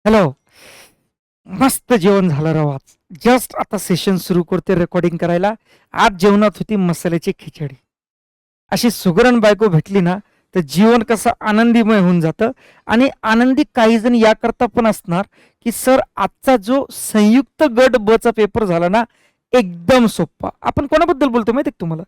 Hello. मस्त जेवण झालं राव आज. जस्ट आता सेशन सुरू करते रेकॉर्डिंग करायला. आज जेवणात होती मसाल्याची खिचडी. अशी सुगरण बायको भेटली ना तर जीवन कसं आनंदीमय होऊन जातं. आणि आनंदी काही जण याकरता पण असणार की सर आजचा जो संयुक्त गट ब चा पेपर झाला ना एकदम सोप्पा. आपण कोणाबद्दल बोलतो माहिती आहे तुम्हाला?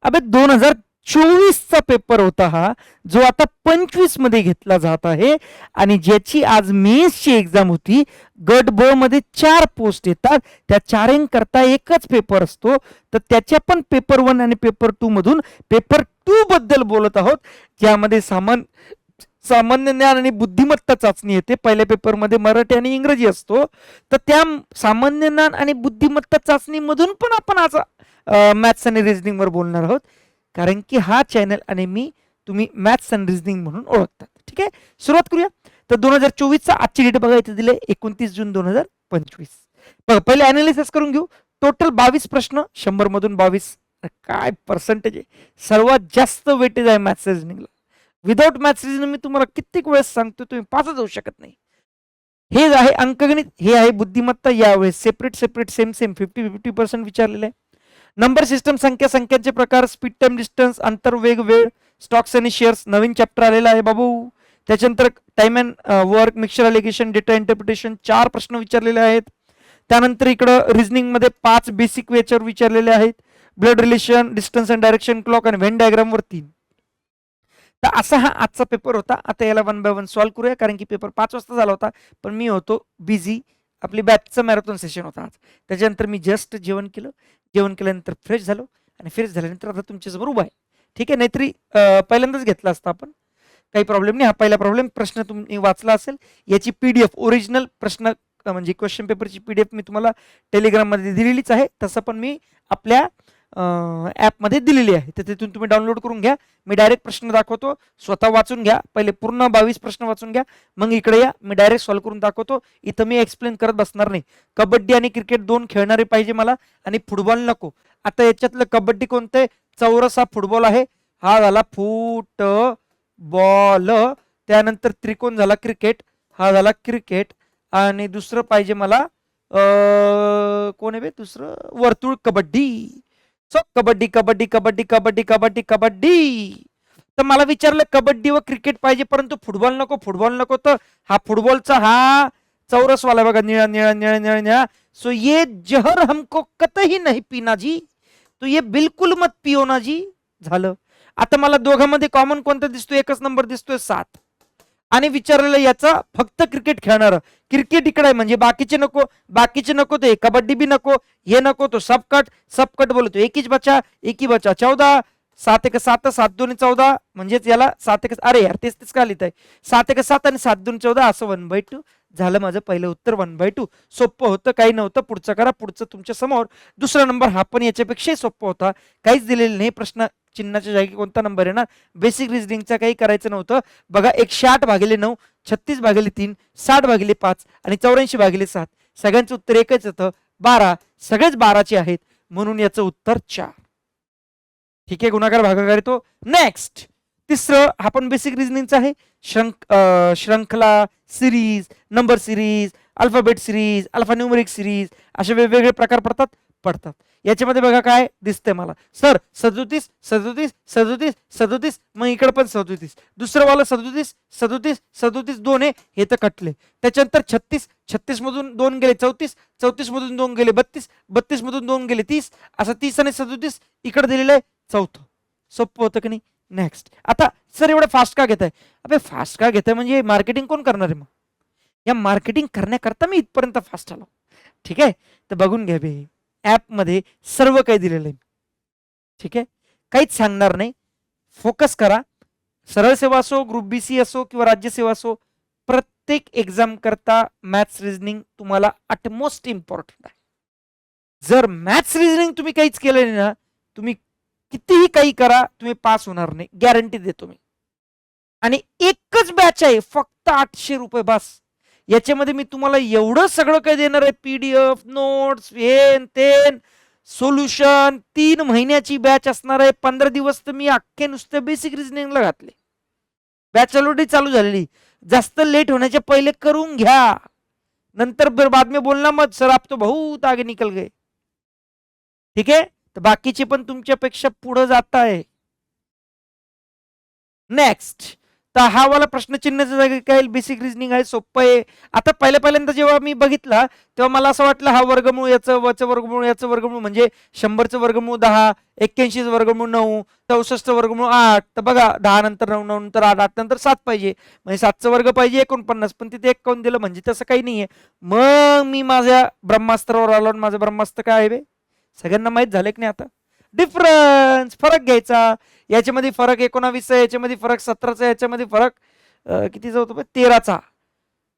अबे 2024चा पेपर होता हा, जो आता 25 मध्ये घेतला जात आहे. आणि ज्याची आज मेन्सची एक्झाम होती. गट ब मध्ये 4 पोस्ट येतात. त्या 4 करता एकच पेपर असतो. तर त्याच्या पण पेपर 1 आणि पेपर 2 मधून पेपर 2 बद्दल बोलत आहोत, ज्यामध्ये सामान्य ज्ञान आणि बुद्धिमत्ता चाचणी येते. पहिल्या पेपरमध्ये मराठी आणि इंग्रजी असतो. तर त्या सामान्य ज्ञान आणि बुद्धिमत्ता चाचणीमधून पण आपण आज मॅथ्स आणि रिझनिंगवर बोलणार आहोत. कारण की हा चॅनल आणि मी तुम्ही मॅथ्स अँड रिझनिंग म्हणून ओळखतात. ठीक आहे, सुरुवात करूया. तर 2024चा आजची डेट बघा, इथे दिले 29 जून 2025. बघा, पहिले अनालिसिस करून घेऊ. टोटल 22 प्रश्न, 100 मधून 22. काय पर्सेंटेज आहे? सर्वात जास्त वेटेज आहे मॅथ्स रिझनिंगला. विदाउट मॅथ्स रिझनिंग मी तुम्हाला कित्येक वेळेस सांगतो, तुम्ही पासच जाऊ शकत नाही. हे आहे अंकगणित, हे आहे बुद्धिमत्ता. यावेळेस सेपरेट सेपरेट सेम सेम 50-50% विचारलेलं आहे. नंबर सिस्टम, संख्यांचे प्रकार, स्पीड टाइम डिस्टन्स, अंतर वेग वेळ, स्टॉक्स आणि शेअर्स नवीन चॅप्टर आलेला आहे बाबू. त्याच्यानंतर time and work, mixture alligation, data interpretation 4 प्रश्न विचारलेले आहेत. त्यानंतर इकडं रिझनिंग मध्ये 5 बेसिक याच्यावर विचारलेले आहेत. Blood relation, distance and direction clock आणि व्हेन डायग्राम वर 3. तर असा हा आजचा पेपर होता. आता याला 1 बाय 1 सॉल्व्ह करूया, कारण की पेपर 5 वाजता झाला होता, पण मी होतो बिझी. आपली बॅचचं मॅरेथॉन सेशन होता आज. त्याच्यानंतर मी जस्ट जेवण केलं. जेवण केल्यानंतर फ्रेश झालो आणि फ्रेश झाल्यानंतर आता तुमच्यासमोर उभा आहे. ठीक आहे, नाहीतरी पहिल्यांदाच घेतला असता आपण, काही प्रॉब्लेम नाही. हा पहिला प्रॉब्लेम. प्रश्न तुम्ही वाचला असेल. याची पीडीएफ ओरिजिनल प्रश्न म्हणजे क्वेश्चन पेपरची पीडीएफ मी तुम्हाला टेलिग्राममध्ये दिलेलीच आहे. तसं पण मी आपल्या ॲपमध्ये दिलेली आहे, तर तिथून तुम्ही डाउनलोड करून घ्या. मी डायरेक्ट प्रश्न दाखवतो, स्वतः वाचून घ्या. पहिले पूर्ण 22 प्रश्न वाचून घ्या, मग इकडे या, मी डायरेक्ट सॉल्व्ह करून दाखवतो. इथं मी एक्सप्लेन करत बसणार नाही. कबड्डी आणि क्रिकेट 2 खेळणारे पाहिजे मला, आणि फुटबॉल नको. आता याच्यातलं कबड्डी कोणतं आहे? चौरस हा फुटबॉल आहे. हा झाला फुटबॉल. त्यानंतर त्रिकोण झाला क्रिकेट. हा झाला क्रिकेट. आणि दुसरं पाहिजे मला, कोण आहे बे दुसरं? वर्तुळ कबड्डी. सो कबड्डी कबड्डी कबड्डी कबड्डी कबड्डी कबड्डी. तर मला विचारलं कबड्डी व क्रिकेट पाहिजे, परंतु फुटबॉल नको. फुटबॉल नको, तर हा फुटबॉलचा हा चौरसवाला बघा, निळा निळा निळा निळा निळा. सो ये जहर हमको कतही नाही पीना जी, तो ये बिलकुल मत पिओ ना जी. झालं. आता मला दोघांमध्ये कॉमन कोणतं दिसतोय? एकच नंबर दिसतोय, 7. आणि विचारलेलं याचा फक्त क्रिकेट खेळणार. क्रिकेट इकडे आहे म्हणजे बाकीचे नको. बाकीचे नको ते कबड्डी बी नको, हे नको तो सबकट. सबकट बोलतो एकीच बचा, एकी बचा 14. 7 1 7, 7 2 14, म्हणजेच याला 7 1, अरे यार तेच तेच का लिहित आहे? 7 1 7 आणि 7 2 14, असं 1/2 झालं माझं पहिलं उत्तर. 1/2 सोपं होतं, काही नव्हतं. पुढचं करा, पुढचं तुमच्या समोर. दुसरा नंबर हा पण याच्यापेक्षाही सोपं होता. काहीच दिलेलं नाही. प्रश्न चिन्हाच्या जागी कोणता नंबर आहे ना, बेसिक रिजनिंगचा काही करायचं नव्हतं. बघा, 108/9, 36/3, 60/5 आणि 84/7. सगळ्यांचं उत्तर एकच होतं, 12. सगळेच 12चे आहेत, म्हणून याचं उत्तर 4. ठीक आहे, गुणाकार भागाकार येतो. नेक्स्ट, तिसरं हा पण बेसिक रिजनिंगचा आहे. श्रंखला, series, number series, alphabet series, alpha numeric series, असे वेगवेगळे प्रकार पडतात. याच्यामध्ये बघा काय दिसतंय मला, सर 37 37 37 37, मग इकडे पण 37. दुसरं वाला 37 37 37 2 आहे, हे तर कटले. त्याच्यानंतर 36 36 मधून 2 गेले 34, 34 मधून 2 गेले 32, 32 मधून 2 गेले 30, असं 30 आणि 37 इकडे दिलेलं आहे. चौथं सोपं होतं की नाही? नेक्स्ट, आता सर एवढं फास्ट का घेत आहे? अबे फास्ट का घेत आहे म्हणजे मार्केटिंग कोण करणार आहे? मग या मार्केटिंग करण्याकरता मी इथपर्यंत फास्ट आलो. ठीक आहे, तर बघून घ्या बे, ॲपमध्ये सर्व काही दिलेलं आहे. ठीक आहे, काहीच सांगणार नाही. फोकस करा. सरळ सेवा असो, ग्रुप बी सी असो किंवा राज्यसेवा असो, प्रत्येक एक्झाम करता मॅथ्स रिजनिंग तुम्हाला अटमोस्ट इम्पॉर्टंट आहे. जर मॅथ्स रिजनिंग तुम्ही काहीच केलं नाही ना, तुम्ही कितीही काही करा, तुम्ही पास होणार नाही, गॅरंटी देतो मी. आणि एकच बॅच आहे, फक्त 800 रुपये बस. याच्यामध्ये मी तुम्हाला एवढं सगळं काही देणार आहे, पीडीएफ, नोट्स, हेन तेन, सोल्युशन. 3 महिन्याची बॅच असणार आहे. 15 दिवस तर मी अख्खे नुसते बेसिक रिजनिंगला घातले. बॅच ऑलरेडी चालू झालेली. जास्त लेट होण्याच्या पहिले करून घ्या. नंतर बाद में बोलना मत सर, आप तो बहुत आगे निकल गए. ठीक आहे, तर बाकीचे पण तुमच्यापेक्षा पुढे जात आहे. नेक्स्ट, तर हा वाला प्रश्नचिन्हाच्या जागी काय बेसिक रिजनिंग आहे, सोपं आहे. आता पहिल्यांदा जेव्हा मी बघितला तेव्हा मला असं वाटलं हा वर्गमूळ याचं, वचं वर्गमूळ याचं वर्गमूळ म्हणजे 100चं वर्गमूळ 10, 81चं वर्गमूळ 9, 64चं वर्गमूळ 8. तर बघा 10 नंतर 9, 9 नंतर 8, 8 नंतर 7 पाहिजे, म्हणजे 7चं वर्ग पाहिजे 49, पण तिथे 1 काऊन दिलं, म्हणजे तसं काही नाहीये. मग मी माझ्या ब्रह्मास्त्रावर आलो, आणि माझं ब्रह्मास्त्र काय आहे बे, सगळ्यांना माहित झालं की नाही आता. डिफरन्स, फरक घ्यायचा. याच्यामध्ये फरक 19 आहे, याच्यामध्ये फरक 17चा, याच्यामध्ये फरक कितीचा होतो 13चा.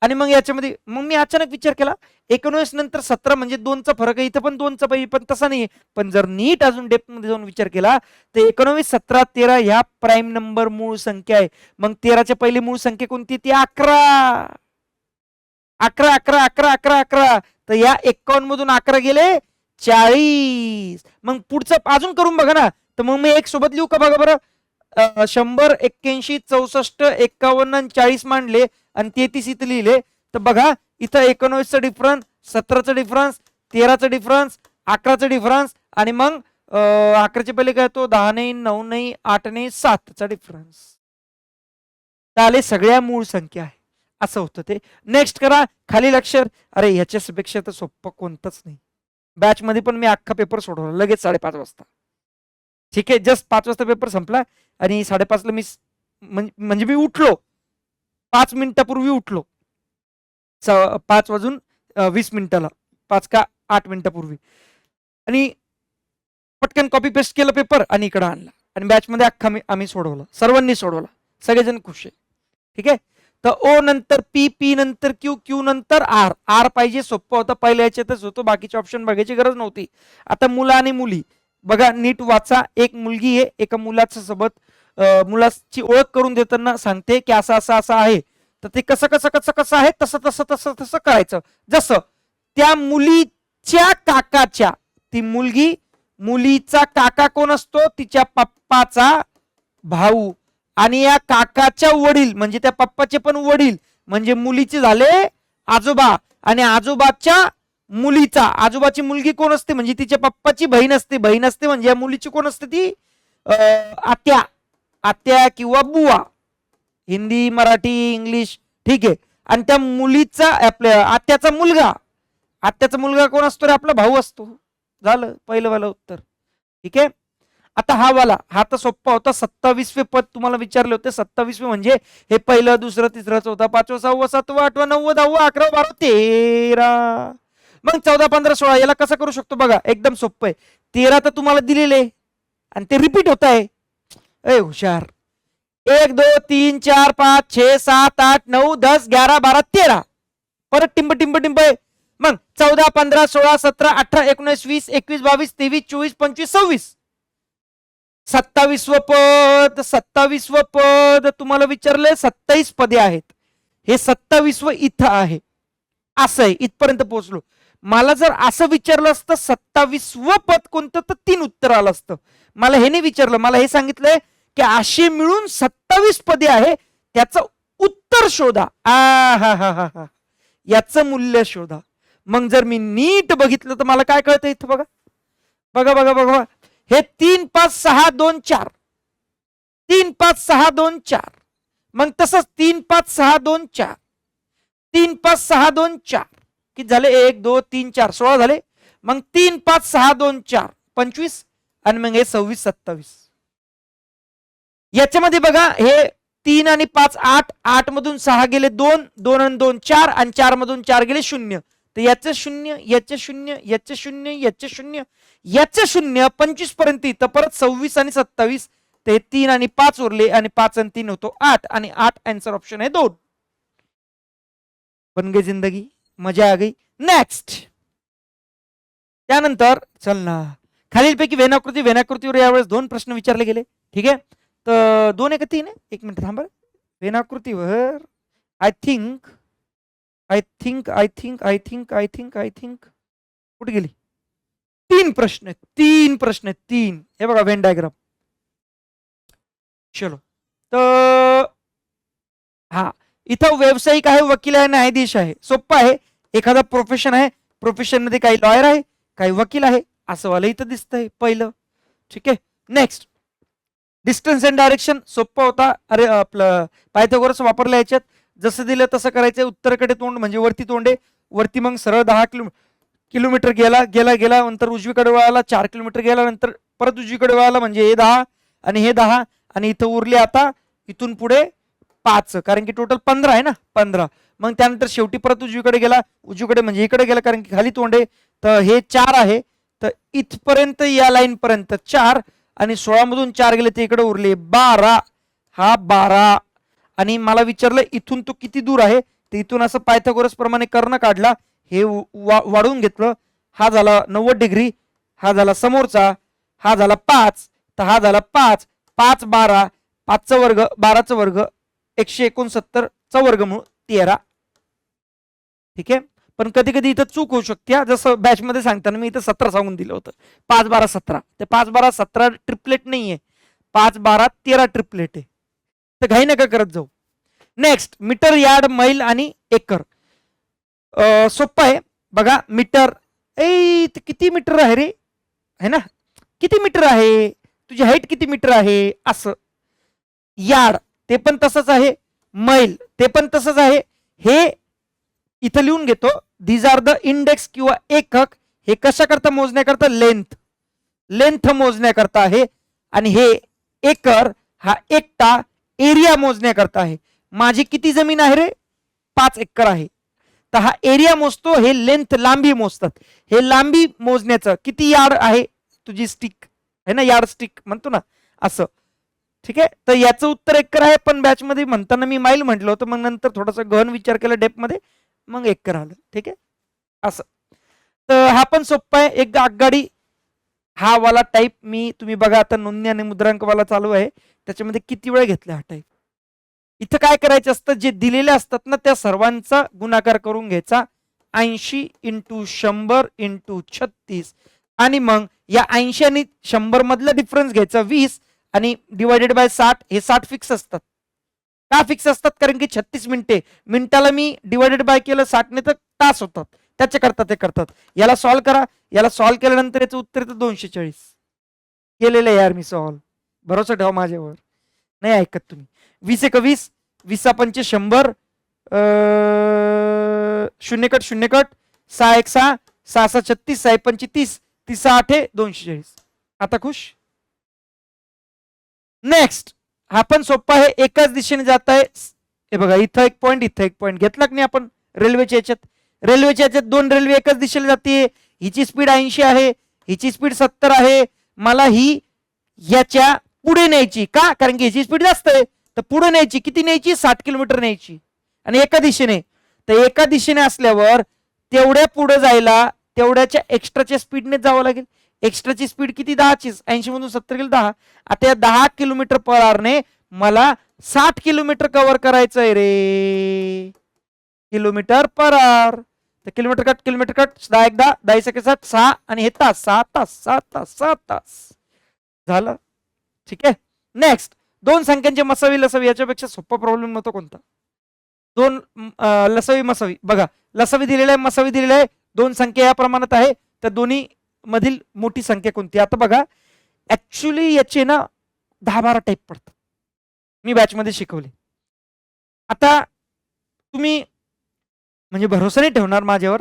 आणि मग याच्यामध्ये मग मी अचानक विचार केला 19 नंतर 17 म्हणजे 2चा फरक आहे, इथं पण 2चा पाहिजे, पण तसा नाही. पण जर नीट अजून डेप्थ मध्ये जाऊन विचार केला तर 19, 17, 13 ह्या प्राईम नंबर मूळ संख्या आहे. मग 13च्या पहिली मूळ संख्या कोणती, ती 11. 11 11 11 11 11. तर या 51 मधून 11 गेले 40. मग पुढचं अजून करून बघा ना. तर मग मी एक सोबत लिहू का, बघा बरं. 100, 81, 64, 51 आणि 40 मांडले आणि 33 इथं लिहिले. तर बघा इथं 19चा डिफरन्स, 17चा डिफरन्स, 13चा डिफरन्स, 11चा डिफरन्स, आणि मग 11चे पहिले काय तो 10 नाही, 9 नाही, 8 नाही, 7चा डिफरन्स. त्याले सगळ्या मूळ संख्या आहे, असं होतं ते. नेक्स्ट करा खाली अक्षर. अरे ह्याच्यापेक्षा तर सोपं कोणतंच नाही. बॅच मध्ये पण मी अख्खा पेपर सोडवला लगेच 5:30 वाजता. ठीक आहे, जस्ट 5 वाजता पेपर संपला आणि 5:30ला मी म्हणजे मी उठलो 5 मिनिटापूर्वी उठलो. 5 वाजून 20 मिनिटाला, 5 का 8 मिनिटापूर्वी, आणि पटकन कॉपी पेस्ट केलं पेपर आणि इकडे आणला, आणि बॅच मध्ये अख्खा आम्ही सोडवला, सर्वांनी सोडवला, सगळेजण खुश आहे. ठीक आहे, तर ओ नंतर पी, पी नंतर क्यू, क्यू नंतर आर. आर पाहिजे, सोपं होतं, पहिल्या याच्यातच होतो, बाकीचे ऑप्शन बघायची गरज नव्हती. आता मुलं आणि मुली बघा नीट वाचा. एक मुलगी आहे, एका मुलाच्या सोबत मुलाची ओळख करून देताना सांगते की असं असं असं आहे. तर ते कसं कसं कसं कसं आहे तसं तसं तसं तसं करायचं. जसं त्या मुलीच्या काकाच्या, ती मुलगी, मुलीचा काका कोण असतो, तिच्या पप्पाचा भाऊ, आणि या काकाच्या वडील म्हणजे त्या पप्पाचे पण वडील म्हणजे मुलीचे झाले आजोबा, आणि आजोबाच्या मुलीचा, आजोबाची मुलगी कोण असते म्हणजे तिच्या पप्पाची बहीण असते. बहीण असते म्हणजे या मुलीची कोण असते, ती आत्या, आत्या किंवा बुवा, हिंदी मराठी इंग्लिश. ठीक आहे, आणि त्या मुलीचा आपल्या आत्याचा मुलगा, आत्याचा मुलगा कोण असतो रे, आपला भाऊ असतो. झालं पहिलं वाला उत्तर. ठीक आहे, आता हा वाला, हा तर सोप्पा होता. 27वे पद तुम्हाला विचारले होते. 27वे म्हणजे हे पहिलं, दुसरं, तिसरं, चौथा, 5वा, 6वा, 7वा, 8वा, 9वा, 10वा, 11वा, 12वा, 13. मग 14, 15, 16 याला कसं करू शकतो बघा, एकदम सोपं आहे. 13 तर तुम्हाला दिलेले आणि ते रिपीट होत आहे. ए हुशार. 1 2 3 4 5 6 7 8 9 10 11 12 13. परत टिंब टिंब टिंब आहे. मग 14, 15, 16, 17, 18, 19, 20, 21, 22, 23, 24, 25, 26. 27वं पद, 27वं पद तुम्हाला विचारलंय. 27 पदे आहेत, हे 27वं इथं आहे. असं आहे, इथपर्यंत पोहोचलो. मला जर असं विचारलं असतं 27वं पद कोणतं, तर 3 उत्तर आलं असतं. मला हे नाही विचारलं, मला हे सांगितलंय की अशी मिळून 27 पदे आहे, त्याचं उत्तर शोधा. हा हा हा हा, याचं मूल्य शोधा. मग जर मी नीट बघितलं तर मला काय कळतं इथं बघा, बघा बघा बघा, हे 3 5 6 2 4, 3 5 6 2 4. मग तसंच 3 5 6 2 4, 3 5 6 2 4 किती झाले, 1 2 3 4 16 झाले. मग 3 5 6 2 4 25, आणि मग हे 26 27. याच्यामध्ये बघा हे 3 आणि 5 8, 8 मधून 6 गेले 2, 2 आणि 2 4, आणि 4 मधून 4 गेले 0. तर याचं 0, याचं 0, याचं 0, याचं 0, याचं 0, 25 पर्यंत इथं परत 26 आणि 27. ते 3 आणि 5 उरले, आणि 5 आणि 3 होतो 8, आणि 8 आन्सर ऑप्शन आहे 2. बन गई जिंदगी, मजा आ गई. नेक्स्ट, त्यानंतर चल ना, खालीलपैकी वेनाकृती, वेनाकृतीवर यावेळेस 2 प्रश्न विचारले गेले. ठीक आहे, तर 2 आहे का 3 आहे, 1 मिनिट थांबा. वेनाकृतीवर I think I think I think I think I think I think कुठे गेली, 3 प्रश्न, 3 प्रश्न, 3. हे बघा वेन डायग्राम. चलो, तर हा इथं व्यावसायिक आहे, वकील आहे, न्यायाधीश आहे. सोप्पा आहे. एखादा प्रोफेशन आहे, प्रोफेशन मध्ये काही लॉयर आहे, काही वकील आहे, असं वाला इथं दिसतंय पहिलं. ठीक आहे. नेक्स्ट डिस्टन्स अँड डायरेक्शन सोपं होता. अरे आपलं पायथागोरस वापरलं याच्यात. जसं दिलं तसं करायचं. उत्तरेकडे तोंड म्हणजे वरती तोंड आहे, वरती मग सरळ 10 किलोमीटर गेला गेला गेला, नंतर उजवीकडे वळाला 4 किलोमीटर गेला, नंतर परत उजवीकडे वळाला म्हणजे हे 10 आणि हे 10 आणि इथं उरले आता इथून पुढे 5, कारण की टोटल 15 आहे ना, 15. मग त्यानंतर शेवटी परत उजवीकडे गेला, उजवीकडे म्हणजे इकडे गेला कारण की खाली तोंड आहे, तर हे 4 आहे. तर इथपर्यंत या लाईन पर्यंत 4 आणि 16 मधून 4 गेले ते इकडे उरले 12. हा 12 आणि मला विचारलं इथून तो किती दूर आहे, तर इथून असं पायथागोरस प्रमाणे कर्ण काढला, हे वाढवून घेतलं, हा झाला 90 डिग्री, हा झाला समोरचा, हा झाला 5, तर हा झाला 5, 5 12, 5चा वर्ग 12चा वर्ग 169चा वर्गमूळ 13. ठीक आहे. पण कधी कधी इथं चूक होऊ शकते, जसं बॅच मध्ये सांगताना मी इथं 17 सांगून दिलं होतं. 5 12 17, ते 5 12 17 ट्रिपलेट नाहीये, 5 12 13 ट्रिपलेट आहे. तर घाई नका करत जाऊ. नेक्स्ट मीटर, यार्ड, मैल आणि एकर. सोपं आहे बघा. मीटर, किती मीटर आहे रे, है ना, किती मीटर आहे, तुझी हाईट किती मीटर आहे असं. यार्ड ते पण तसंच आहे, मैल ते पण तसंच आहे. हे इथं लिहून घेतो, दीज आर द इंडेक्स किंवा एकक. हे कशाकरता मोजण्याकरता, लेंथ मोजण्याकरता आहे. आणि हे एकर हा एकटा एरिया मोजण्याकरता आहे. माझी किती जमीन आहे रे, 5 एकर आहे, तर हा एरिया मोजतो, हे लेंथ लांबी मोजतात. हे लांबी मोजण्याचं किती यार्ड आहे तुझी स्टिक आहे ना, यार्ड स्टिक म्हणतो ना असं. ठीक आहे. तर याचं उत्तर एकर आहे, पण बॅच मध्ये म्हणताना मी माईल म्हटलं होतं, मग नंतर थोडासा गहन विचार केला डेप मध्ये, मग एकर आलं. ठीक आहे असं. तर हा पण सोप्पा आहे. एक आगगाडी हा वाला टाईप मी, तुम्ही बघा आता नोंदणी आणि मुद्रांक वाला चालू आहे, त्याच्यामध्ये किती वेळ घेतला हा टाईप. इथं काय करायचं असतं, जे दिलेले असतात ना त्या सर्वांचा गुणाकार करून घ्यायचा, 80 × 100 × 36, आणि मग या 80 आणि 100 मधला डिफरन्स घ्यायचा 20 आणि डिवायडेड बाय 60. हे 60 फिक्स असतात. का फिक्स असतात, कारण की 36 मिनिटे, मिनिटाला मी डिवायडेड बाय केलं 60 ने तर तास होतात, त्याच्याकरता ते करतात. याला सॉल्व्ह करा, याला सॉल्व्ह केल्यानंतर याचं उत्तर येतं 240. केलेलं यार मी सॉल्व्ह, भरोसा ठेवा माझ्यावर. नाही ऐकत तुम्ही. 20 × 20, 20 × 5 100, 0 कट 0 कट, 6 1 6, 6 6 36, 6 5 30, 30 8 240. आता खुश. नेक्स्ट हा पण सोपा आहे, एकाच दिशेने जात आहे. हे बघा इथं एक पॉईंट, इथं एक पॉईंट घेतला की नाही आपण रेल्वेच्या याच्यात. रेल्वेच्या याच्यात 2 रेल्वे एकाच दिशेने जाते, हिची स्पीड 80 आहे, हिची स्पीड 70 आहे. मला ही याच्या पुढे न्यायची, का, कारण की ह्याची स्पीड जास्त आहे, तर पुढे न्यायची. किती न्यायची, 60 किलोमीटर न्यायची, आणि एका दिशेने. तर एका दिशेने असल्यावर तेवढ्या पुढे जायला तेवढ्याच्या एक्स्ट्राच्या स्पीडने जावं लागेल. एक्स्ट्राची स्पीड किती, 10ची, 80 मधून 70 गेलं 10. आता या 10 किलोमीटर पर आवरने मला 60 किलोमीटर कव्हर करायचंय रे, किलोमीटर पर आवर. तर किलोमीटर कट 10 1 10, 10 1 60, 6 आणि हे तास, 6 तास 6 तास 6 तास झालं. ठीक आहे. नेक्स्ट दोन संख्यांचे मसावी लसावी, याच्यापेक्षा सोपा प्रॉब्लेम नव्हता कोणता. दोन लसावी मसावी, बघा लसावी दिलेला आहे, मसावी दिलेला आहे, दोन संख्या या प्रमाणात आहे, तर दोन्ही मधील मोठी संख्या कोणती. आता बघा ऍक्च्युली याचे ना 10-12 टाईप पडतात, मी बॅच मध्ये शिकवले. आता तुम्ही म्हणजे भरोसा नाही ठेवणार माझ्यावर,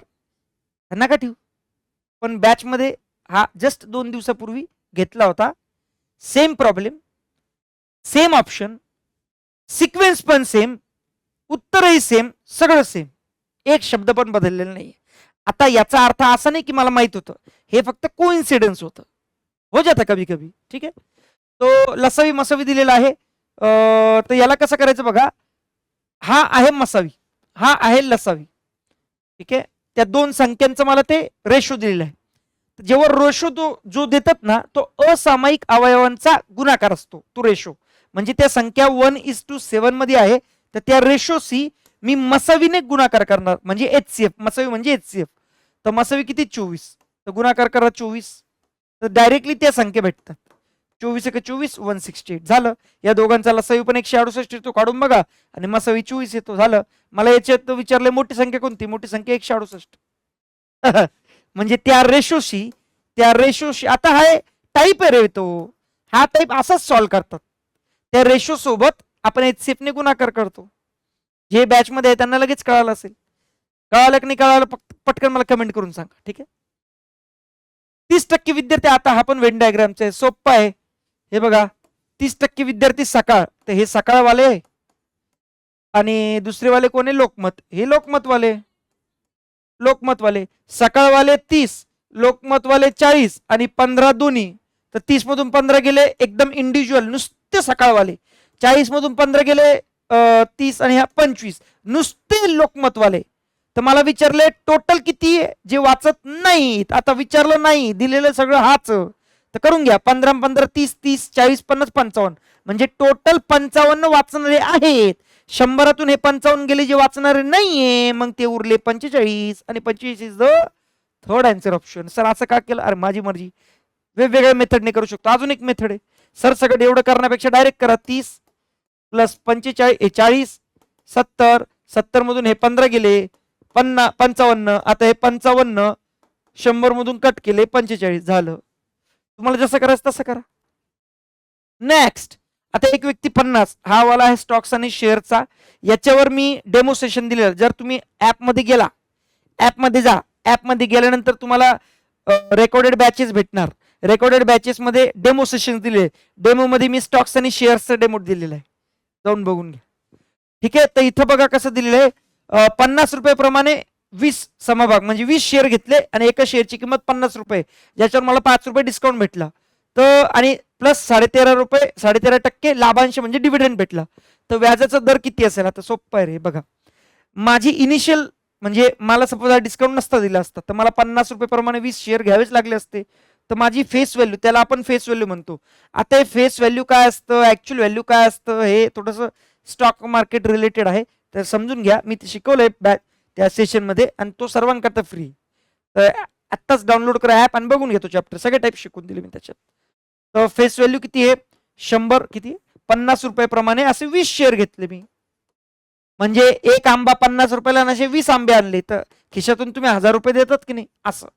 नका ठेवू, पण बॅच मध्ये हा जस्ट 2 दिवसापूर्वी घेतला होता. Same problem, same option, sequence पण सेम, उत्तरही सेम, सगळं सेम, एक शब्द पण बदललेला नाही. आता याचा अर्थ असा नाही की मला माहित होतं, हे फक्त कोइन्सिडन्स होतं, हो जाता कभी कभी. ठीक आहे. तो लसावी मसावी दिलेला आहे, तर याला कसं करायचं बघा. हा आहे मसावी, हा आहे लसावी. ठीक आहे. त्या दोन संख्यांचं मला ते रेशो दिलेला आहे. जेव्हा रेशो जो देतात ना, तो असामायिक अवयवांचा गुणाकार असतो, तो रेशो. म्हणजे त्या संख्या 1:7 मध्ये आहे, तर त्या रेशोशी मी मसावीने गुणाकार करणार, म्हणजे HCF. मसावी म्हणजे HCF. तर मसावी किती, 24, तर गुणाकार करा 24, तर डायरेक्टली त्या संख्या भेटतात. 24 एक 24 168 झालं. या दोघांचा लसावी पण 168 येतो, काढून बघा. आणि मसावी 24 येतो, झालं. मला याच्यात विचारले मोठी संख्या कोणती, मोठी संख्या 168. म्हणजे त्या रेशोशी आता हा टाईप आहे रे तो, हा टाईप असाच सॉल्व्ह करतात. त्या रेशो सोबत आपण HCF ने गुणाकार करतो. जे बॅच मध्ये आहे त्यांना लगेच कळालं असेल. कळालं की नाही कळालं पटकन मला कमेंट करून सांगा, ठीक आहे. 30% विद्यार्थी, आता हा पण वेन डायग्रामचा आहे, सोप्पा आहे. हे बघा 30% विद्यार्थी सकाळ, तर हे सकाळवाले आणि दुसरेवाले कोण आहे लोकमत, हे लोकमतवाले. सकाळवाले 30, लोकमतवाले 40 आणि 15 दोन्ही. तर 30 मधून 15 गेले एकदम इंडिव्हिज्युअल नुसते सकाळवाले, 40 मधून 15 गेले 30 आणि ह्या 25 नुसते लोकमतवाले. तर मला विचारले टोटल किती जे वाचत नाहीत. आता विचारलं नाही, दिलेलं सगळं हाच, तर करून घ्या. 15 15 30 30 40 50 55 म्हणजे टोटल 55 वाचणारे आहेत. 100तून हे 55 गेले जे वाचणारे नाहीये, मग ते उरले 45 आणि 25 is the third answer option. Sir असं का केलं, अरे माझी मर्जी, वेगवेगळ्या मेथडने करू शकतो. अजून एक मेथड आहे सर, सगळं एवढं करण्यापेक्षा डायरेक्ट करा. 30 प्लस 45 40 70, 70 मधून हे 15 गेले 55, आता हे 55 100 मधून कट केले 45 झालं. तुम्हाला जसं करायचं तसं करा. नेक्स्ट, आता एक व्यक्ती 50, हा वाला आहे स्टॉक्स आणि शेअरचा. याच्यावर मी डेमोस्ट्रेशन दिलेलं. जर तुम्ही ऍपमध्ये गेला, ऍपमध्ये जा, ऍपमध्ये गेल्यानंतर तुम्हाला रेकॉर्डेड बॅचेस भेटणार. रेकॉर्डेड बॅचेस मध्ये डेमो सेशन दिले. डेमो मध्ये मी स्टॉक्स आणि शेअर्सचा डेमो दिलेला आहे, जाऊन बघून घ्या, ठीक आहे. तर इथं बघा कसं दिलेलं आहे, 50 रुपये प्रमाणे 20 समभाग म्हणजे 20 शेअर घेतले आणि एका शेअरची किंमत 50 रुपये, ज्याच्यावर मला 5 रुपये डिस्काउंट भेटला. तर आणि प्लस 13.5 रुपये 13.5% लाभांश म्हणजे डिव्हिडंड भेटला. तर व्याजाचा दर किती असेल, आता सोपं आहे रे. बघा माझी इनिशियल म्हणजे मला सपोज डिस्काउंट नसता दिला असता तर मला 50 रुपये प्रमाणे 20 शेअर घ्यावेच लागले असते. तर माझी फेस व्हॅल्यू, त्याला आपण फेस व्हॅल्यू म्हणतो. आता हे फेस व्हॅल्यू काय असतं, ऍक्च्युअल व्हॅल्यू काय असतं, हे थोडंसं स्टॉक मार्केट रिलेटेड आहे, तर समजून घ्या. मी ते शिकवलंय त्या सेशन मध्ये आणि तो सर्वांकरता फ्री. तर आत्ताच डाउनलोड करा ऍप आणि बघून घेतो चॅप्टर, सगळे टाईप शिकून दिले मी त्याच्यात. तर फेस व्हॅल्यू किती आहे, 100 किती 50 रुपये प्रमाणे असे 20 शेअर घेतले मी. म्हणजे एक आंबा 50 रुपयाला असे 20 आंबे आणले, तर खिशातून तुम्ही 1000 रुपये देतात की नाही असं.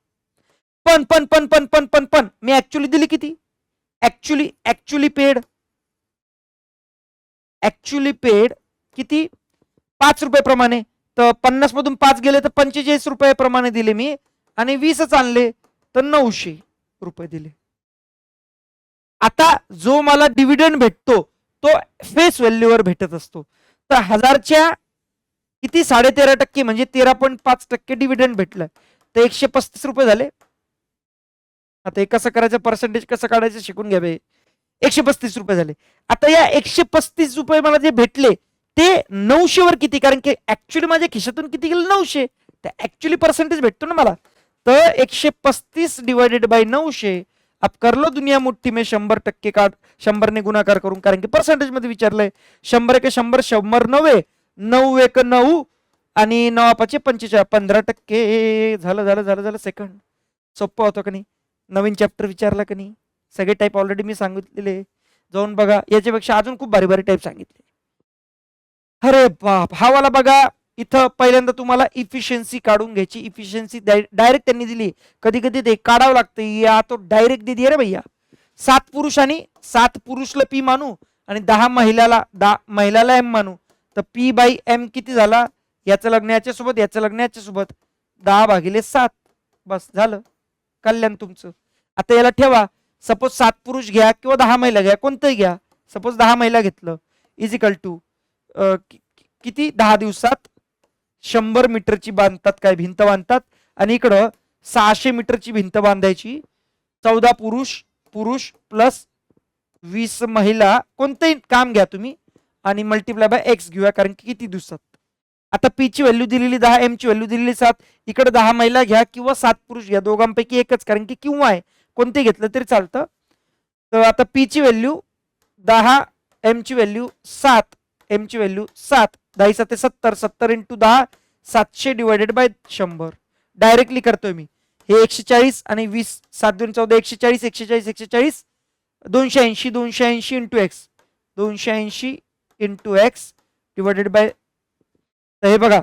पण पण पण पण पण पण पण मी ऍक्च्युली दिली किती, ऍक्च्युली पेड किती 5 रुपये प्रमाणे. तर 50 मधून 5 गेले तर 45 रुपये प्रमाणे दिले मी आणि 20च आणले तर 900 रुपये दिले. आता जो मला डिव्हिडंड भेटतो तो फेस व्हॅल्यूवर भेटत असतो. तर 1000च्या किती 13.5% म्हणजे 13.5% डिव्हिडंड भेटलं, तर 135 रुपये झाले. आता हे कसं करायचं, पर्सेंटेज कसं काढायचं शिकून घ्या बे. 135 रुपये झाले. आता या 135 रुपये मला जे भेटले ते 900 वर किती, कारण की ऍक्च्युली माझ्या खिशातून किती गेलं 900, तर ऍक्च्युली पर्सेंटेज भेटतो ना मला. तर 135 डिवायडेड बाय 900, अब कर लो दुनिया मुठ्ठी में 100% काढ, 100 ने गुणाकार करून, कारण की पर्सेंटेज मध्ये विचारलंय. 100 के 100 100 9 9 एक 9 आणि 9 5 45 15%. झालं सेकंड. सोपं होतं का नाही, नवीन चॅप्टर विचारला का नाही, सगळे टाईप ऑलरेडी मी सांगितलेले, जाऊन बघा. याच्यापेक्षा अजून खूप भारी भारी टाईप सांगितले. अरे बाप, हा वाला बघा. इथं पहिल्यांदा तुम्हाला इफिशियन्सी काढून घ्यायची. इफिशियन्सी डायरेक्ट त्यांनी दिली, कधी कधी ते काढावं लागतं, या तो डायरेक्ट दिली रे भैया. 7 पुरुष आणि 7 पुरुषला पी मानू आणि 10 महिलाला एम मानू, तर पी बाय एम किती झाला, याचं लग्न याच्यासोबत, याचं लग्न याच्यासोबत, 10/7, बस झालं कल्याण तुमचं. आता याला ठेवा, सपोज 7 पुरुष घ्या किंवा 10 महिला घ्या, कोणतंही घ्या. सपोज 10 महिला घेतलं, इजिकल टू किती 10 दिवसात 100 मीटरची बांधतात, काय भिंत बांधतात, आणि इकडं 600 मीटरची भिंत बांधायची. 14 पुरुष प्लस 20 महिला, कोणतंही काम घ्या तुम्ही आणि मल्टिप्लाय बाय एक्स घेऊया, कारण की किती दिवसात. आता पी ची व्हॅल्यू दिलेली 10, एम ची व्हॅल्यू दिलेली 7, इकडे 10 महिला घ्या किंवा 7 पुरुष घ्या, दोघांपैकी एकच, कारण की किंवा आहे, कोणते घेतलं तरी चालतं. तर आता पी ची व्हॅल्यू 10, एम ची व्हॅल्यू 7, एम ची value 7, 10 7 70, 70 into 10 700 divided by 100. Directly करतोय मी. हे 140 आणि 20 7 2 14 140 140 140 280 280 into x, 280 into x divided by, तर हे बघा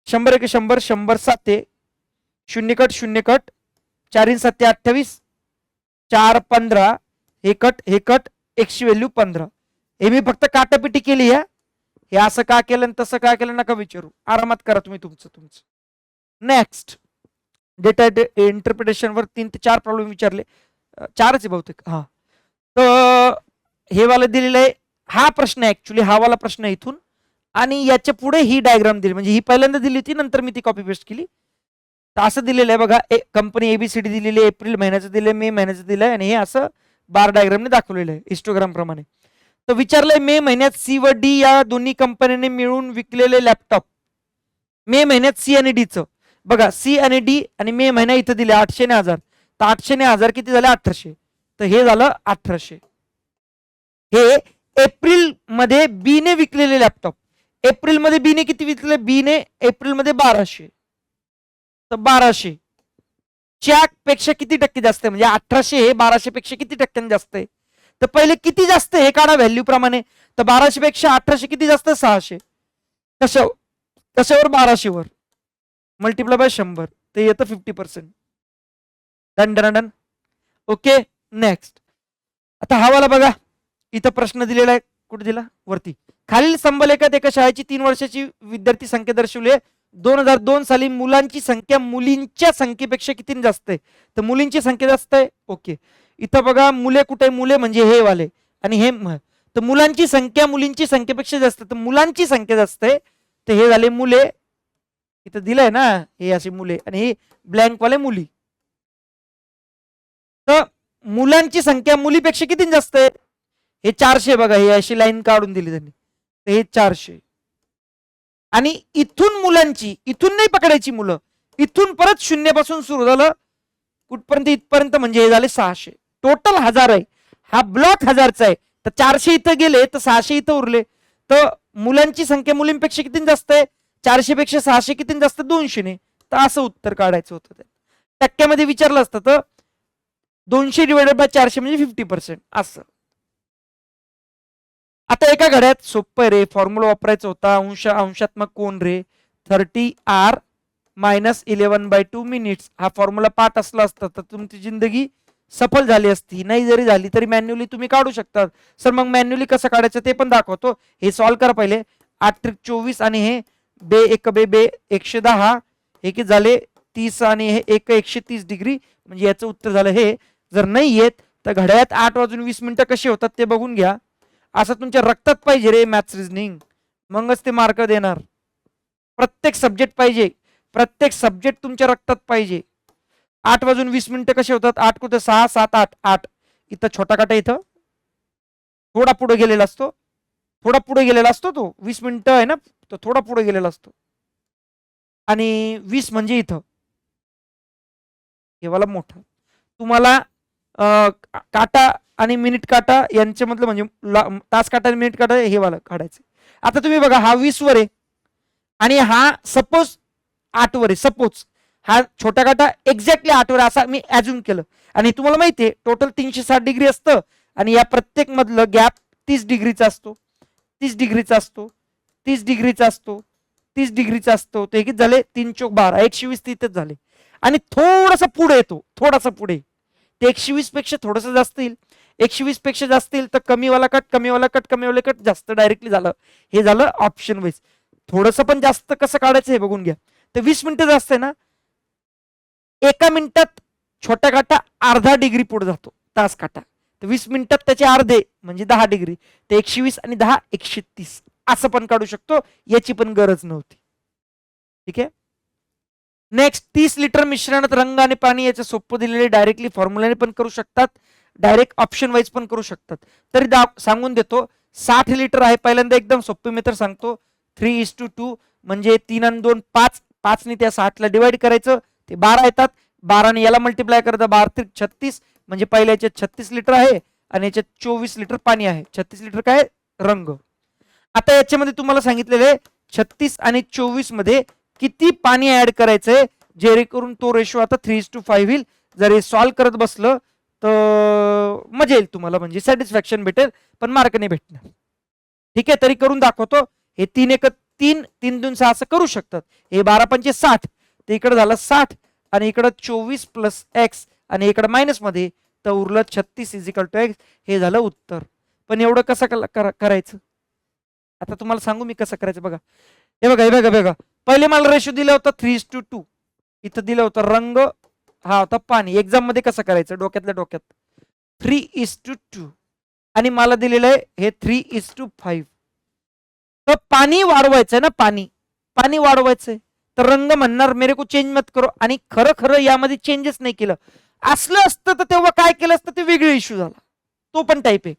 100 1 100, 100 7 शून्य कट 4 × 7 = 28, 4 15, हे कट, एक्सची व्हॅल्यू 15. हे मी फक्त काटापिटी केली आहे. हे असं का केलं आणि तसं का केलं नका विचारू, आरामात करा तुम्ही तुमचं. नेक्स्ट, डेटा इंटरप्रिटेशन वर 3 ते 4 प्रॉब्लेम विचारले, 4च आहे बहुतेक. हा, तर हे वाला दिलेलं आहे, हा प्रश्न आहे ऍक्च्युली, हा वाला प्रश्न आहे इथून, आणि याच्या पुढे ही डायग्राम दिली, म्हणजे ही पहिल्यांदा दिली होती, नंतर मी ती कॉपी पेस्ट केली. तर असं दिलेलं आहे बघा, कंपनी ABCD दिलेली आहे, एप्रिल महिन्याचं दिलंय, मे महिन्याचं दिलंय, आणि हे असं बार डायग्रामने दाखवलेलं आहे हिस्टोग्राम प्रमाणे. तर विचारलंय मे महिन्यात C व D या दोन्ही कंपन्यांनी मिळून विकलेले लॅपटॉप, मे महिन्यात C आणि D चं बघा, C आणि D, आणि मे महिना इथं दिले 800 ने 1000, तर 800 ने 1000 किती झाले 1800, तर हे झालं 1800. हे एप्रिल मध्ये B ने विकलेले लॅपटॉप, एप्रिल मध्ये B ने किती विकले, B ने एप्रिल मध्ये 1200, तर 1200 च्या पेक्षा किती टक्के जास्त आहे, म्हणजे 1800 हे 1200 पेक्षा किती टक्क्यांनी जास्त आहे. तर पहिले किती जास्त हे काढा व्हॅल्यू प्रमाणे, तर 1200 पेक्षा 1800 किती जास्त, 600, कशावर 1200 वर मल्टिप्लाय बाय 100, ते येतं 50%. Done done done. Okay, next. आता हा वाला बघा, इथं प्रश्न दिलेला आहे, कुठे दिला, वरती. खालील स्तंभलेखात एका शाळेची 3 वर्षाची विद्यार्थी संख्या दर्शवली आहे. 2002 साली मुलांची संख्या मुलींच्या संख्येपेक्षा किती जास्त आहे, तर मुलींची संख्या जास्त आहे. ओके, इथं बघा मुले कुठे, मुले म्हणजे हे वाले, आणि हे, तर मुलांची संख्या मुलींची संख्येपेक्षा जास्त, तर मुलांची संख्या जास्त आहे, तर हे झाले मुले, इथं दिलंय ना हे असे मुले, आणि हे ब्लँक वाले मुली. तर मुलांची संख्या मुलीपेक्षा किती जास्त आहे, हे 400 बघा, हे अशी लाईन काढून दिली त्यांनी, तर हे 400. आणि इथून मुलांची, इथून नाही पकडायची मुलं, इथून परत 0 पासून सुरू झालं कुठपर्यंत, इथपर्यंत, म्हणजे हे झाले 600. टोटल 1000 आहे, हा ब्लॉक 1000चा आहे, तर 400 इथं गेले, तर 600 इथं उरले. तर मुलांची संख्या मुलींपेक्षा किती जास्त आहे, 400 पेक्षा 600 किती जास्त, 200 ने. तर असं उत्तर काढायचं होतं. टक्क्यामध्ये विचारलं असतं तर 200 डिवायडेड बाय 400 म्हणजे 50% असं. आता एका घड्यात सोपं रे, फॉर्म्युला वापरायचा होता, अंशात्मक कोण रे, 30R - 11/2 मिनिट्स, हा फॉर्म्युला पाठ असला असता तर तुमची जिंदगी सफल झाली असती. नाही जरी झाली तरी मॅन्युअली तुम्ही काढू शकता. सर मग मॅन्युअली कसं काढायचं ते पण दाखवतो. हे सॉल्व करा पहिले. 8 त्रिक 24 आणि हे बे 1 बे बे 110, हे किती झाले 30, आणि हे 1 130 डिग्री, म्हणजे याचं उत्तर झालं हे. जर नाही येत तर घड्याळात 8:20 कसे होतात ते बघून घ्या. असं तुमच्या रक्तात पाहिजे रे मॅथ्स रिझनिंग, मगच ते मार्क देणार. प्रत्येक सब्जेक्ट पाहिजे, प्रत्येक सब्जेक्ट तुमच्या रक्तात पाहिजे. 8:20 कसे होतात, 8 कुठे 6 7 8 8, इथं छोटा काटा, इथं थोडा पुढे गेलेला असतो, थोडा पुढे गेलेला असतो तो 20 मिनिटं आहे ना, तो थोडा पुढे गेलेला असतो. आणि 20 म्हणजे इथं हे वाला मोठा. तुम्हाला काटा आणि मिनिट काटा यांच्यामधलं, म्हणजे तास काटा आणि मिनिट काटा हे वाला काढायचं. आता तुम्ही बघा, हा 20 वर आहे आणि हा सपोज 8 वर आहे. सपोज हा छोटा काटा एक्झॅक्टली 8 वर, असा मी ऍज्युम केलं. आणि तुम्हाला माहिती आहे टोटल 360 डिग्री असतं, आणि या प्रत्येक मधलं गॅप 30 डिग्रीचा असतो, 30 डिग्रीचा असतो, 30 डिग्रीचा असतो, 30 डिग्रीचा असतो. ते किती झाले, 3 चोक 12, 120 तिथेच झाले. आणि थोडासा पुढे येतो, थोडासा पुढे, ते 120 पेक्षा थोडस जास्त येईल. 120 पेक्षा जास्त येईल तर कमीवाला कट, कमीवाला कट, कमीवाला कट, जास्त डायरेक्टली झालं. हे झालं ऑप्शन वाईज. थोडंसं पण जास्त कसं काढायचं हे बघून घ्या. तर 20 मिनिटं जास्त आहे ना, एका मिनिटात छोटा काटा अर्धा डिग्री पुढे जातो तास काटा, तर 20 मिनिटात त्याचे अर्धे म्हणजे 10 डिग्री, ते 120 आणि 10 130 असं पण काढू शकतो. याची पण गरज नव्हती. ठीक आहे. नेक्स्ट, 30 लिटर मिश्रणात रंग आणि पाणी याचं सोपं दिलेले, डायरेक्टली फॉर्म्युलाने पण करू शकतात, डायरेक्ट ऑप्शन वाईज पण करू शकतात. तरी सांगून देतो, 60 लिटर आहे. पहिल्यांदा एकदम सोपे मेथड सांगतो, 3:2 म्हणजे 3 आणि 2 5, 5 ने त्या 60 ला डिवाइड करायचं, ते 12 येतात. 12 ने याला मल्टिप्लाय करता, 12 त्रिक 36, म्हणजे पहिल्या याच्यात 36 लिटर आहे आणि याच्यात 24 लिटर पाणी आहे. 36 लिटर काय, रंग. आता याच्यामध्ये तुम्हाला सांगितलेले 36 आणि 24 मध्ये किती पाणी ऍड करायचंय, जेणेकरून तो रेशो आता 3:5 होईल. जर हे सॉल्व करत बसलं तर मजा येईल तुम्हाला, म्हणजे सॅटिस्फॅक्शन भेटेल, पण मार्क नाही भेटणार. ठीक आहे, तरी करून दाखवतो. हे 3 1 3 3 2 6 असं करू शकतात. हे 12 पंचे 60, ते इकडे झालं 60 आणि इकडं 24 प्लस एक्स आणि इकडं मायनस मध्ये, तर उरलं 36 इजिकल टू एक्स. हे झालं उत्तर. पण एवढं कसं करायचं आता तुम्हाला सांगू मी कसं करायचं. बघा हे बघा हे बघा बघा, पहिले मला रेशो दिला होता 3:2. इथं दिलं होतं रंग, हा होता पाणी. एक्झाम मध्ये कसं करायचं डोक्यातल्या डोक्यात, 3:2 आणि मला दिलेलं आहे हे 3:5. तर पाणी वाढवायचंय ना, पाणी पाणी वाढवायचंय, तर रंग म्हणणार मेरे को चेंज मत करो. आणि खरं खरं यामध्ये चेंजेस नाही केलं. असलं असतं तर तेव्हा काय केलं असतं, ते वेगळं इश्यू झाला, तो पण टाईप आहे.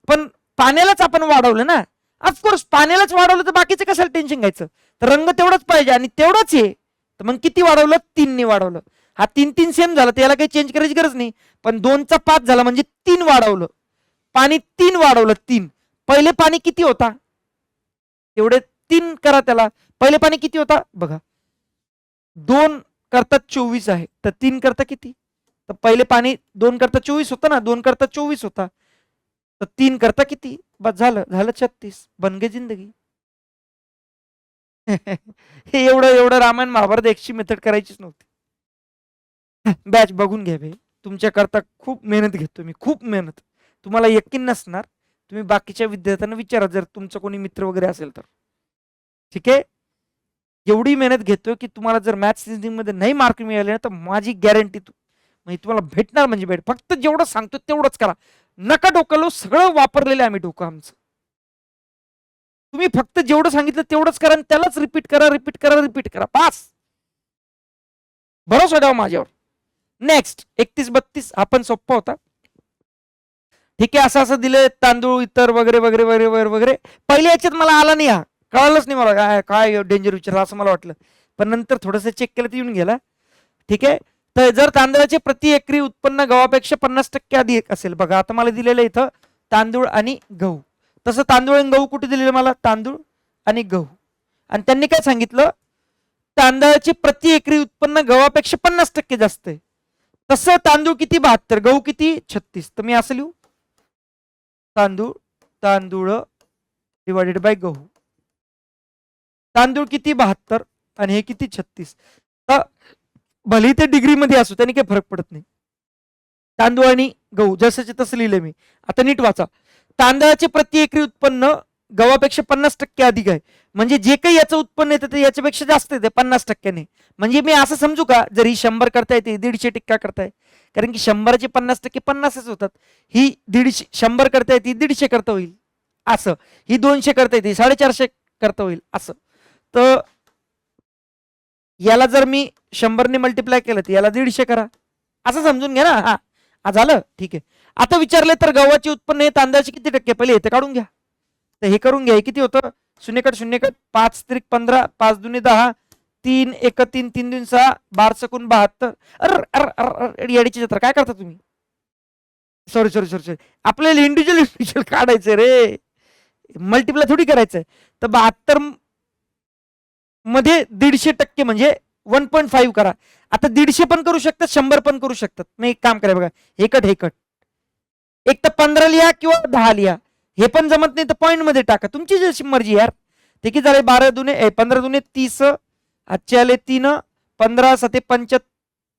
पण पाण्यालाच आपण वाढवलं ना, ऑफकोर्स पाण्यालाच वाढवलं तर बाकीचं कशाला टेन्शन घ्यायचं. तर रंग तेवढंच पाहिजे आणि तेवढंच आहे. तर मग किती वाढवलं, 3 वाढवलं. हा 3 3 सेम झाला, त्याला काही चेंज करायची गरज नाही. पण 2चा 5 झाला म्हणजे 3 वाढवलं, पाणी 3 वाढवलं. 3 पहिले पाणी किती होता, एवढे 3 करा त्याला. पहिले पाणी किती होता बघा, 2 करता 24 आहे, तर 3 करता किती, तर पहिले पाणी 2 करता 24 होता ना, 2 करता 24 होता, तर 3 करता किती, बस झालं झालं 36. बन गई जिंदगी. हे एवढं एवढं रामायण महाभारत एकशी मेथड करायचीच नव्हती. बॅच बघून घ्या भाई, तुमच्याकरता खूप मेहनत घेतो मी, खूप मेहनत. तुम्हाला यकीन नसणार, तुम्ही बाकीच्या विद्यार्थ्यांना विचारा जर तुमचं कोणी मित्र वगैरे असेल तर. ठीक आहे, एवढी मेहनत घेतोय की तुम्हाला जर मॅथ्स रिझनिंग मध्ये नाही मार्क मिळाले ना, तर माझी गॅरंटी म्हणजे तुम्हाला भेटणार म्हणजे भेट. फक्त जेवढं सांगतो तेवढंच करा, नका डोकं सगळं वापरलेलं आम्ही डोकं आमचं. तुम्ही फक्त जेवढं सांगितलं तेवढंच करा आणि त्यालाच रिपीट करा रिपीट करा रिपीट करा, पास. भरोसा ठेवा माझ्यावर. नेक्स्ट 31 32 हा पण सोप्पा होता. ठीक आहे, असं असं दिले तांदूळ इतर वगैरे वगैरे वगैरे वगैरे वगैरे. पहिल्या याच्यात मला आला नाही, हा कळालंच नाही मला काय काय डेंजर विचार असं मला वाटलं, पण नंतर थोडंसं चेक केलं तर येऊन गेला. ठीक आहे, तर जर तांदळाचे प्रति एकरी उत्पन्न गव्हापेक्षा 50% अधिक असेल, बघा आता मला दिलेलं इथं तांदूळ आणि गहू. तसं तांदूळ आणि गहू कुठे दिलेलं मला, तांदूळ आणि गहू. आणि त्यांनी काय सांगितलं, तांदळाचे प्रति एकरी उत्पन्न गव्हापेक्षा 50% जास्त आहे. तसं तांदूळ किती 72, गहू किती 36. तर मी असं लिहू, तांदूळ तांदूळ डिवायडेड बाय गहू. तांदूळ किती 72 आणि हे किती 36. तर भले ते डिग्री मध्ये असू त्याने काही फरक पडत नाही. तांदूळ आणि गहू जसंचे तसं लिहिले मी. आता नीट वाचा, तांदळाचे प्रति एकरी उत्पन्न गव्हापेक्षा 50% अधिक आहे. म्हणजे जे काही याचं उत्पन्न येतं ते याच्यापेक्षा जास्त येते 50%ने. म्हणजे मी असं समजू का, जर ही 100 करता येते 150 टिक्का करताय, कारण की 100चे 50% 50च होतात. ही 150 100 करता येते 150 करता होईल असं, ही 200 करता येते 450 करता होईल असं. तर याला जर मी 100ने मल्टिप्लाय केलं तर याला 150 करा, असं समजून घ्या ना. हा झालं, ठीक आहे. आता विचारले तर गव्हाचे उत्पन्न हे तांदळाचे किती टक्के, पहिले हे काढून घ्या. तर हे करून घ्या, हे किती होतं, 0 5 त्रिक 15 5 दुने 10 3 1 3 3 2 6 12 सकून 72. अरे येडीची जत्रा काय करता तुम्ही, सॉरी सॉरी सॉरी सॉरी, आपल्याला इंडिव्हिज्युअल इंडिव्हिज्युअल काढायचं रे, मल्टिप्लाय थोडी करायचंय. तर 72 मध्ये 150% म्हणजे 1.5 करा. आता 150 पण करू शकतात 100 पण करू शकतात. मग एक काम करा बघा, हे कट एक तर 15 लिहा किंवा 10 लिहा, हे पण जमत नाही तर पॉईंट मध्ये टाका, तुमची जशी मर्जी यार. ते किती झाले 12 दुने 15 दुने 30, आजचे आले 3, 15 7 75,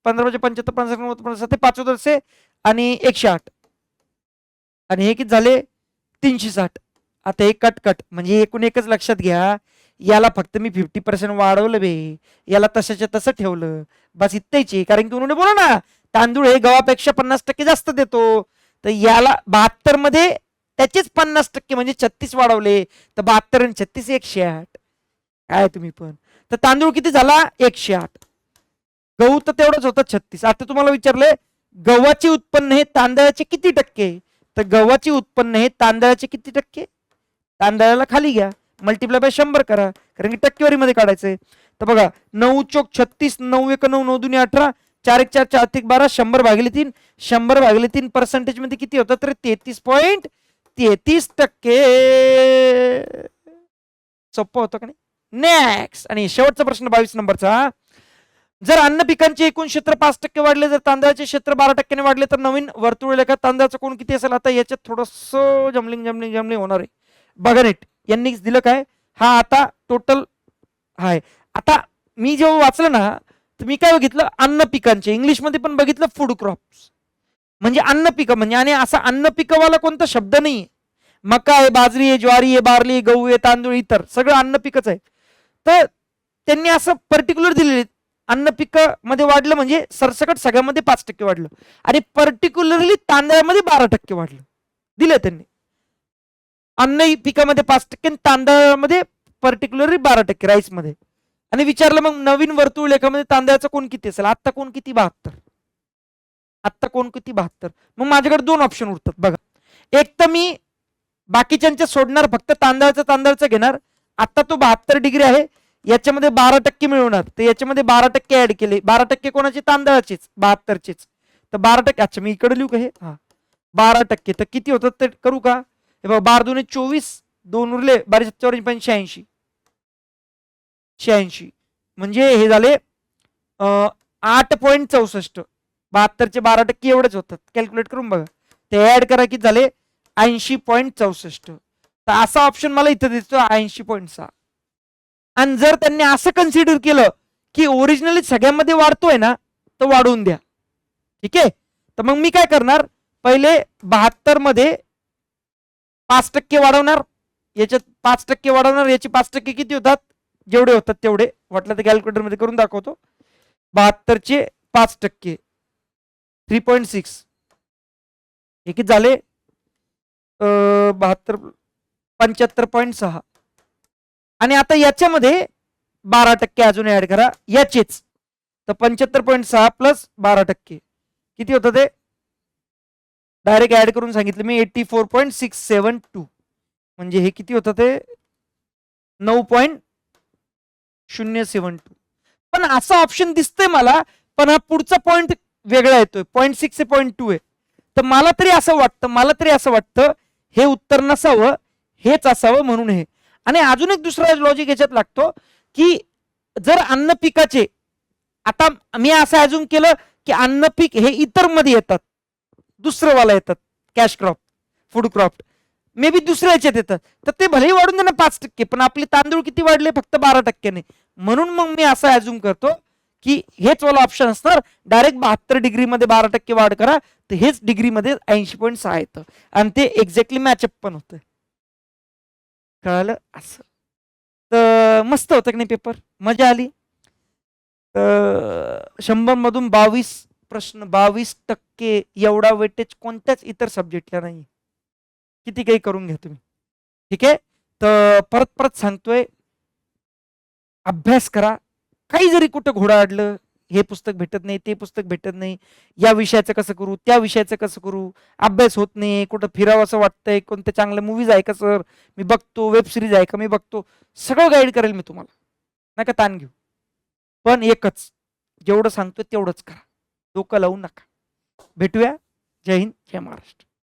15 75 55 7 5 से आणि 108 आणि हे किती झाले 360. आता हे कट म्हणजे एकूण एकच लक्षात घ्या, याला फक्त मी 50% वाढवलं बे, याला तशाच्या तसं ठेवलं, बस इतकंच. कारण की उन्होंने बोला ना, तांदूळ हे गव्हापेक्षा 50% जास्त देतो, तर याला 72 मध्ये त्याचेच 50% म्हणजे 36 वाढवले, तर 72 आणि 36 108. काय तुम्ही पण, तर तांदूळ किती झाला 108, गहू तर तेवढंच होतं 36. आता तुम्हाला विचारले गव्हाचे उत्पन्न हे तांदळाचे किती टक्के, तर गव्हाचे उत्पन्न हे तांदळाचे किती टक्के, तांदळाला खाली घ्या, मल्टिप्लाय बाय 100 करा, कारण की टक्केवारी मध्ये काढायचंय. तर बघा 9 चोक 36, 9 1 9 9 दुने 18, 4 1 4 4 1 12, 100/3, 100/3 पर्सेंटेज मध्ये किती होतं तर 33.33%. सोपं होतं का नाही. नेक्स्ट आणि शेवटचा प्रश्न 22 नंबरचा, जर अन्न पिकांचे एकूण क्षेत्र 5% वाढले, जर तांदळाचे क्षेत्र 12% वाढले, तर नवीन वर्तुळ रेखा तांदळाचा कोण किती असेल? आता याच्यात थोडस जमलिंग होणार आहे. बघा नीट, यांनी दिलं काय? हा आता टोटल आहे. आता मी जेव्हा वाचलं ना, तर मी काय बघितलं? अन्न पिकांचे, इंग्लिशमध्ये पण बघितलं फूड क्रॉप्स, म्हणजे अन्न पिकं. म्हणजे आणि असा अन्न पिकवाला कोणता शब्द नाही. मका आहे, बाजरी आहे, ज्वारी आहे, बार्ली, गहू आहे, तांदूळ, इतर सगळं अन्न पिकच आहे. तर त्यांनी असं पर्टिक्युलर दिलेले अन्न पिकामध्ये वाढलं म्हणजे सरसकट सगळ्यामध्ये 5% वाढलं, आणि पर्टिक्युलरली तांदळामध्ये 12% वाढलं दिलं त्यांनी. अन्न पिकामध्ये 5%, तांदळामध्ये पर्टिक्युलरली 12%, राईसमध्ये. आणि विचारलं मग नवीन वर्तुळ लेखामध्ये तांदळाचा कोण किती असेल? आत्ता कोण किती? 72. आत्ता कोण किती? 72. मग माझ्याकडे दोन ऑप्शन उरतात बघा. एक तर मी बाकीच्यांच्या सोडणार, फक्त तांदळाचं घेणार. आता तो 72 डिग्री आहे, याच्यामध्ये 12% मिळवणार, तर याच्यामध्ये 12% ऍड केले. 12% कोणाचे? तांदळाचेच, 72चेच. तर 12%, अच्छा मी इकडे लिहू का हे? हा, 12%. तर किती होतात ते करू का? हे बघा, 12 दुने 24, 2 उरले, 12 7 85. 86 म्हणजे हे झाले 8.64. 72चे 12% एवढेच होतात. कॅल्क्युलेट करून बघा, ते ऍड करा, किती झाले? 80.64. तर असा ऑप्शन मला इथं दिसतो, 80.6. आणि जर त्यांनी असं कन्सिडर केलं की ओरिजिनली सगळ्यामध्ये वाढतोय ना, तर वाढवून द्या. ठीक आहे. तर मग मी काय करणार? पहिले 72 मध्ये 5% वाढवणार, याच्यात 5% वाढवणार, याचे 5% किती होतात? जेवढे होतात तेवढे. वाटलं तर कॅल्क्युलेटर मध्ये करून दाखवतो. 72चे 5%, 3.6. हे किती झाले? 72, 75.6. आणि आता याच्यामध्ये 12% अजून ऍड करा याचेच, तर 75.6 प्लस 12% किती होतं? ते डायरेक्ट ऍड करून सांगितलं मी, 84.672. म्हणजे हे किती होतं? ते 9.072. पण असा ऑप्शन दिसतोय मला, पण हा पुढचा पॉइंट वेगळा येतोय. 0.6 आहे, 0.2 आहे. तर मला तरी असं वाटतं हे उत्तर नसावं, हेच असावं, म्हणून हे. आणि अजून एक दुसरा लॉजिक याच्यात लागतो की जर अन्न पिकाचे, आता मी असं अजून केलं की अन्न पीक हे इतर मध्ये येतात, दुसरं वाला येतात, cash crop, food crop, may be दुसऱ्या याच्यात येतात, तर ते भलेही वाढून देणार 5%, पण आपले तांदूळ किती वाढले? फक्त 12%ने. म्हणून मग मी असं अजून करतो की हेच वाला ऑप्शन असणार, डायरेक्ट 72 डिग्री मध्ये 12% वाढ करा, तर हेच डिग्रीमध्ये 80.6 येतं, आणि ते एक्झॅक्टली मॅचअप पण होतं. कळालं? असं. तर मस्त होतं की नाही पेपर? मजा आली. 100 मधून 22 प्रश्न, 22% एवढा वेटेज कोणत्याच इतर सब्जेक्टला नाही. किती काही करून घ्या तुम्ही. ठीक आहे. तर परत परत सांगतोय, अभ्यास करा. काही जरी कुठं घोडा अडलं, हे पुस्तक भेटत नाही, ते पुस्तक भेटत नाही, या विषयाचं कसं करू, त्या विषयाचं कसं करू, अभ्यास होत नाही, कुठं फिरावं असं वाटतंय, कोणते चांगले मूवीज आहे का सर मी बघतो, वेब सिरीज आहे का मी बघतो, सगळं गाईड करेल मी तुम्हाला, नका ताण घेऊ. पण एकच, जेवढं सांगतोय तेवढंच करा, डोकं लावू नका. भेटूया. जय हिंद, जय महाराष्ट्र.